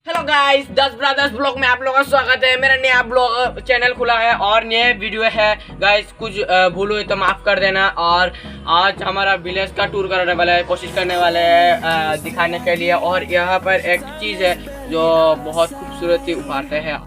Hello guys, 10 brothers blog में आप लोगों का स्वागत है। मेरा नया ब्लॉग चैनल खुला है और नया वीडियो है गाइस। कुछ भूल हुई तो माफ कर देना। और आज हमारा विलेज का टूर करने वाला है, कोशिश करने वाले हैं दिखाने के लिए। और यहाँ पर एक चीज़ है जो बहुत खूबसूरती उभारते हैं।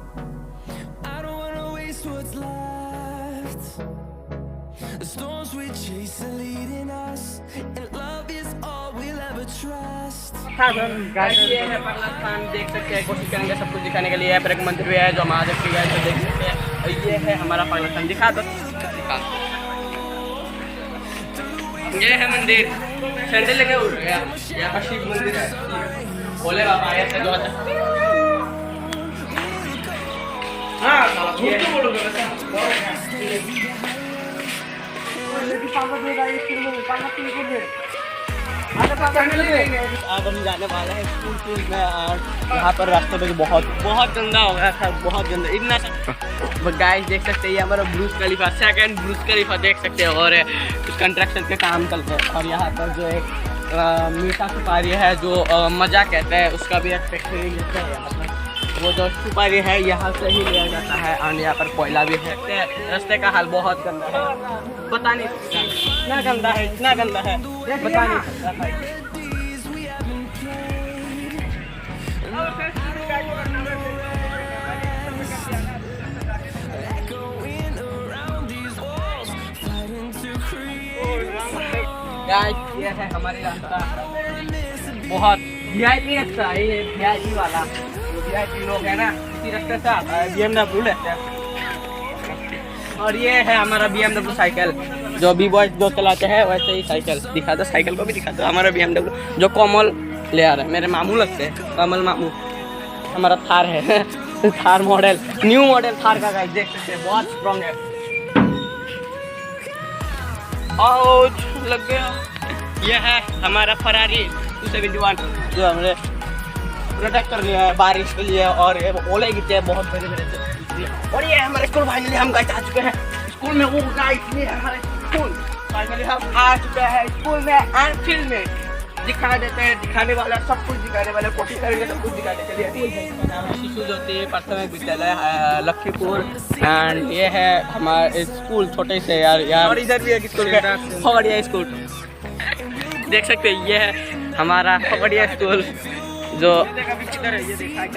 ये है पर्ला स्थान, देख सकते हैं। कोशिश करेंगे सब कुछ दिखाने के लिए। पर एक मंदिर भी है जो महादेव की है, तो देख सकते हैं। और ये है हमारा पर्ला स्थान, दिखा दो। ये है मंदिर, सैंडल लेके उड़ गया। यहाँ पर शिव मंदिर है, भोले बाबा आए थे 2000। हाँ, झूठ क्यों बोलोगे? अब हम जाने वाले हैं स्कूल में। और यहाँ पर रास्ते में बहुत गंदा हो गया था, बहुत गंदा। इतना गाइस देख सकते हैं, ये हमारा ब्रुज खलीफा, सेकंड ब्रुज खलीफा देख सकते हैं। और उस कंस्ट्रक्शन के काम चलते हैं। और यहाँ पर जो एक मीठा सुपारी है जो मजा कहते हैं, उसका भी एक फैक्ट्री है। मतलब वो जो सुपारी है यहाँ से ही लिया जाता है। और यहाँ पर कोयला भी है। रास्ते का हाल बहुत गंदा है, पता नहीं इतना गंदा है, इतना गंदा है, पता नहीं सकता है। ये है हमारी रास्ता, बहुत वीआईपी रास्ता है ये, वीआईपी वाला। वीआईपी लोग है ना, इसी रास्ते से आता है। BMW लेते हैं। और ये है हमारा BMW साइकिल, जो बी बॉयज जो चलाते हैं वैसे ही साइकिल। दिखा दो, साइकिल को भी दिखा दो। हमारा BMW जो कोमल ले आ रहा है, मेरे मामू लगते हैं, कमल मामू। हमारा थार है Thar model, new model Thar का गाइस, देख सकते हैं बहुत स्ट्रॉन्ग है। आउच लग गया। ये है हमारा फरारी 271 जो हमने प्रोटेक्ट कर लिया है बारिश के लिए। और ये ओले गिरते हैं बहुत बड़े बड़े से। और ये हमारे स्कूल फाइनली हम गाइस आ चुके हैं स्कूल में। वो गाइस ये हमारे स्कूल फाइनली हम आ चुके हैं स्कूल में। एंड फिल्म में दिखा देते हैं, दिखाने वाला सब कुछ दिखाने वाला, कोशिश करेंगे सब कुछ दिखाने के लिए। शिशु ज्योति प्राथमिक विद्यालय लखीपुर। एंड ये है हमारा स्कूल, छोटे से यार। और इधर भी एक स्कूल है, फगड़िया स्कूल, देख सकते हैं। ये है हमारा फगड़िया स्कूल जो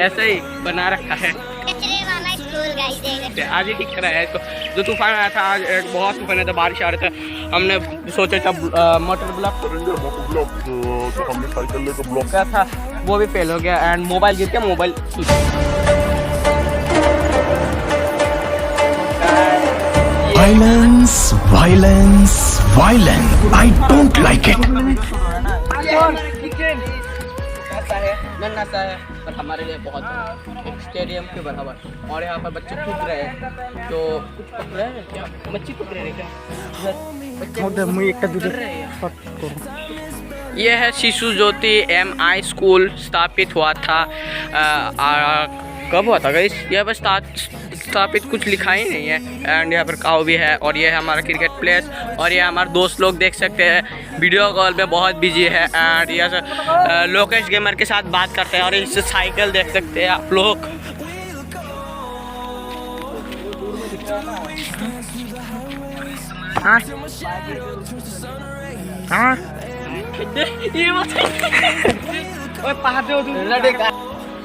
ऐसे ही बना रखा है। आज ही ठीक करा है इसको। जो तूफान आया था आज, बहुत तूफान आया था, बारिश आ रहा था। हमने सोचा था मोटर ब्लॉक तो हमने साइकिल लेकर ब्लॉक किया था, वो भी फेल हो गया। एंड मोबाइल गिर के mobile Violence, violence, violence. I don't like it. नन्हा सा है पर हमारे लिए बहुत है, एक स्टेडियम के बराबर। और यहाँ पर बच्चे कूद रहे हैं, तो कुछ पक रहे हैं क्या? बच्चे कूद रहे हैं क्या? ये है शिशु ज्योति MI स्कूल, स्थापित हुआ था कब हुआ था गाइस? यहाँ पर स्थापित कुछ लिखा ही नहीं है। एंड यहाँ पर काऊ भी है। और ये है हमारा क्रिकेट प्लेस। और ये हमारे दोस्त लोग देख सकते हैं वीडियो कॉल पे बहुत बिजी है। एंड ये लोकेश गेमर के साथ बात करते हैं। और इससे साइकिल देख सकते हैं आप लोग। हाँ हाँ ये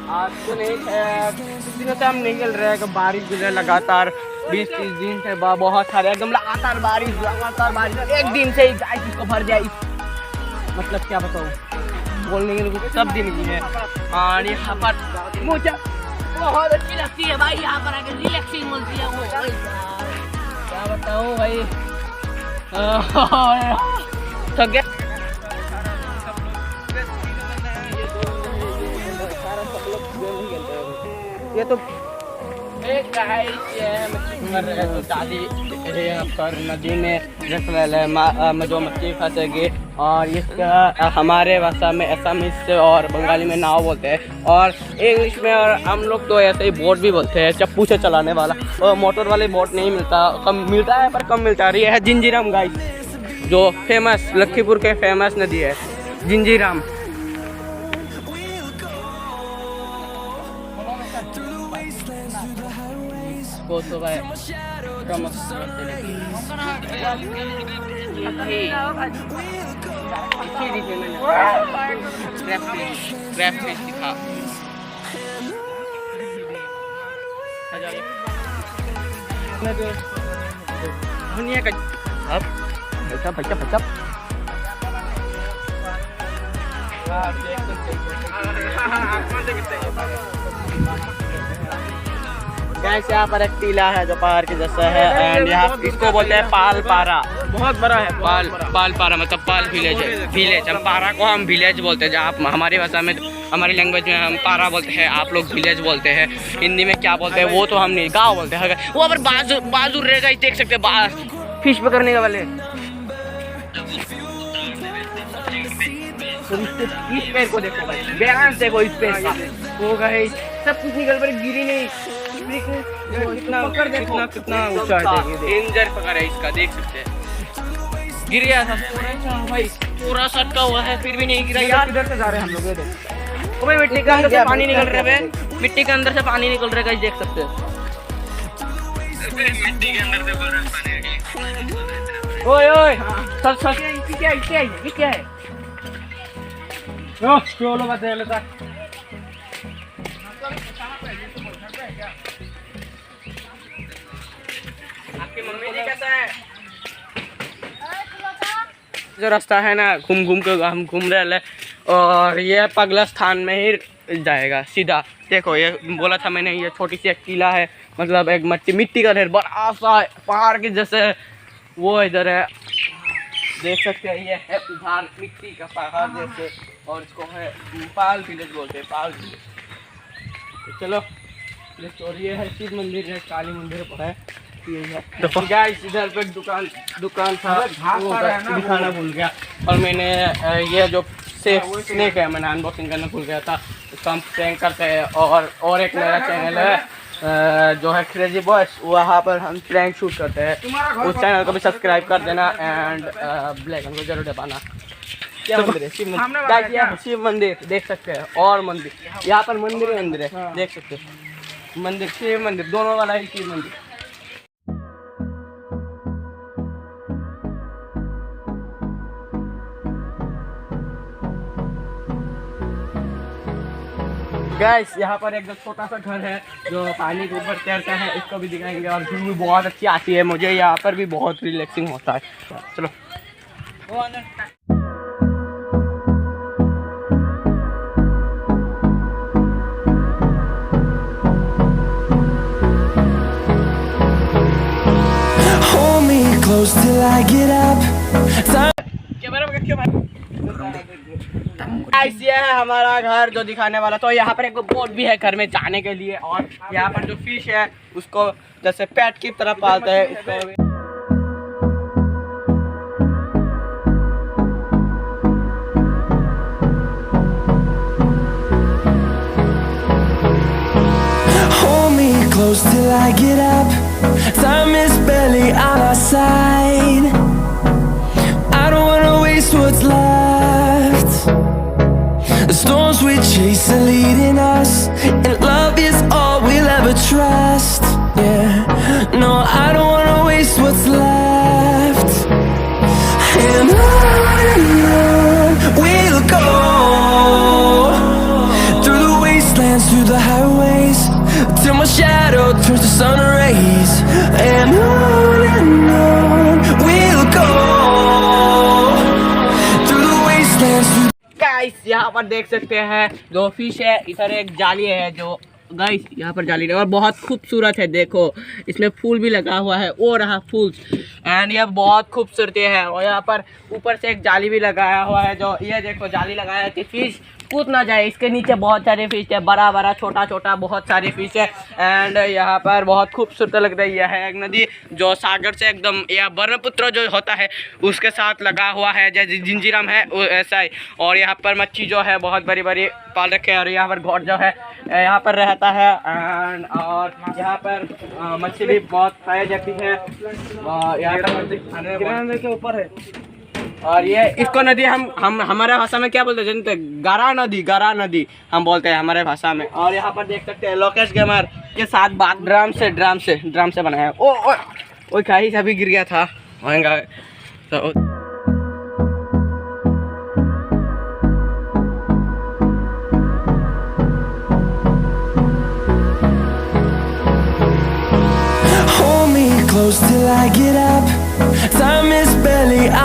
आज तो नहीं है, कुछ दिनों से हम निकल रहे हैं कि बारिश गिर रहा है लगातार 20-30 दिन से। बहुत सारे एकदम लगातार बारिश एक दिन से ही गाइस इसको भर जाए। मतलब क्या बताऊँ, बोलने के लिए सब दिन की है। और यहाँ पर मुझे बहुत अच्छी लगती है भाई, यहाँ पर आकर रिलैक्सिंग मिलती है। वो क्या बताऊँ भाई, थक गया। ये तो एक दादी नदी में जो मछली फंसेगी। और इसका हमारे भाषा में असमिस से और बंगाली में नाव बोलते हैं। और इंग्लिश में और हम लोग तो ऐसे ही बोट भी बोलते हैं, चप्पू से चलाने वाला। और मोटर वाले बोट नहीं मिलता, कम मिलता है पर कम मिलता है। ये है जिंजीराम गाइस, जो फेमस लखीपुर के फेमस नदी है जिंजीराम। Koso ba? Kamas. Crab fish दिखा। दुनिया का अब बच्चा गैस यहाँ पर एक टीला है जो पहाड़ के जैसा है एंड यहाँ इसको बोलते हैं पालपारा। बहुत बड़ा है पालपारा मतलब पाल विलेज हम पारा को हम विलेज बोलते हैं। जहाँ आप हमारी भाषा में हमारी लैंग्वेज में हम पारा बोलते हैं, आप लोग विलेज बोलते हैं। हिंदी में क्या बोलते हैं वो तो हम नहीं, गाँव बोलते हैं। वो पर बाजू रहेगा, देख सकते हैं फिश पकड़ने का वाले। इस पैर को देखो भाई, बैलेंस देखो इस पैर का, वो गए सब कुछ निकल पर गिरी नहीं। कितना ऊंचा है, डेंजर पकड़ है इसका, देख सकते हैं। गिर गया था भाई, पूरा सटका हुआ है फिर भी नहीं गिरा यार। इधर से जा रहे हैं हम लोग, ये देखो भाई मिट्टी के अंदर से पानी निकल रहा है, मिट्टी के अंदर से पानी निकल रहा है, देख सकते हैं। मिट्टी के अंदर से पानी। ओए ओए क्या है? चलो बता लेता। आपकी मम्मी जी कैसा है? जो रास्ता है ना घूम के हम घूम रहे हैं और ये पगला स्थान में ही जाएगा सीधा। देखो ये बोला था मैंने, ये छोटी सी एक टीला है, मतलब एक मिट्टी का ढेर बड़ा सा पहाड़ के जैसे वो इधर है, देख सकते हैं। ये है उधार मिट्टी का पहाड़ जैसे, और इसको है पाल विलेज बोलते हैं, पाल विलेज। चलो और ये है शिव मंदिर है, काली मंदिर पर है। देखो गाइस इधर पे दुकान था, वो दिखाना भूल गया। और मैंने ये जो स्नेक है मैंने अनबॉक्सिंग करना भूल गया था, उसका हम प्रैंक करते हैं। और एक नया चैनल है जो है क्रेजी बॉयज, वहाँ पर हम प्रैंक शूट करते हैं। उस चैनल को भी सब्सक्राइब कर देना एंड ब्लैक को जरूर दबाना। क्या मंदिर है? शिव मंदिर देख सकते हैं, और मंदिर यहाँ पर मंदिर है, देख सकते हैं। मंदिर शिव मंदिर दोनों वाला है, शिव मंदिर। गाइस यहाँ पर एक छोटा सा घर है जो पानी के ऊपर तैरता है, इसको भी दिखाएंगे। और व्यू भी बहुत अच्छी आती है, मुझे यहाँ पर भी बहुत रिलैक्सिंग होता है। चलो Hold me close till I get up. Guys ये है हमारा घर जो दिखाने वाला। तो यहाँ पर एक बोट भी है घर में जाने के लिए, और यहाँ पर जो फिश है उसको जैसे पेट की तरह पालते हैं इसको। Hold me close till I get up. Time is barely on our side. I don't wanna waste what's left. The storms we chase are leading us, and love is all we'll ever trust. Yeah, no, I don't wanna waste what's left. And on we'll go, through the wastelands, through the highways, till my shadow turns to sun rays. And on we'll go, through the wastelands, through guys यहाँ पर देख सकते हैं जो fish है, इधर एक जाली है जो गाइस यहाँ पर जाली है, और बहुत खूबसूरत है। देखो इसमें फूल भी लगा हुआ है, वो रहा फूल, एंड ये बहुत खूबसूरती है। और यहाँ पर ऊपर से एक जाली भी लगाया हुआ है, जो ये देखो जाली लगाया है कि फिश कूद ना जाए। इसके नीचे बहुत सारे फिश है, बड़ा बड़ा छोटा छोटा बहुत सारे फिश है। एंड यहाँ पर बहुत खूबसूरत लग रही है एक नदी जो सागर से एकदम, यह ब्रह्मपुत्र जो होता है उसके साथ लगा हुआ है, जैसे जिंजीराम है ऐसा ही। और यहाँ पर मच्छी जो है बहुत बड़ी बड़ी पाल रखे हैं, और यहाँ पर घोट जो है यहाँ पर रहता है। एंड और यहाँ पर मच्छी भी बहुत पाई जाती है। और यहाँ पर के ऊपर है, और ये इसको नदी हम हमारे भाषा में क्या बोलते हैं जानते हैं? गारा नदी हम बोलते हैं हमारे भाषा में। और यहाँ पर देख सकते हैं लोकेश गेमर के साथ बात ड्रम से बनाया है। ओ कहीं से भी गिर गया था महंगा तो Hold me close till I get up. Time is barely on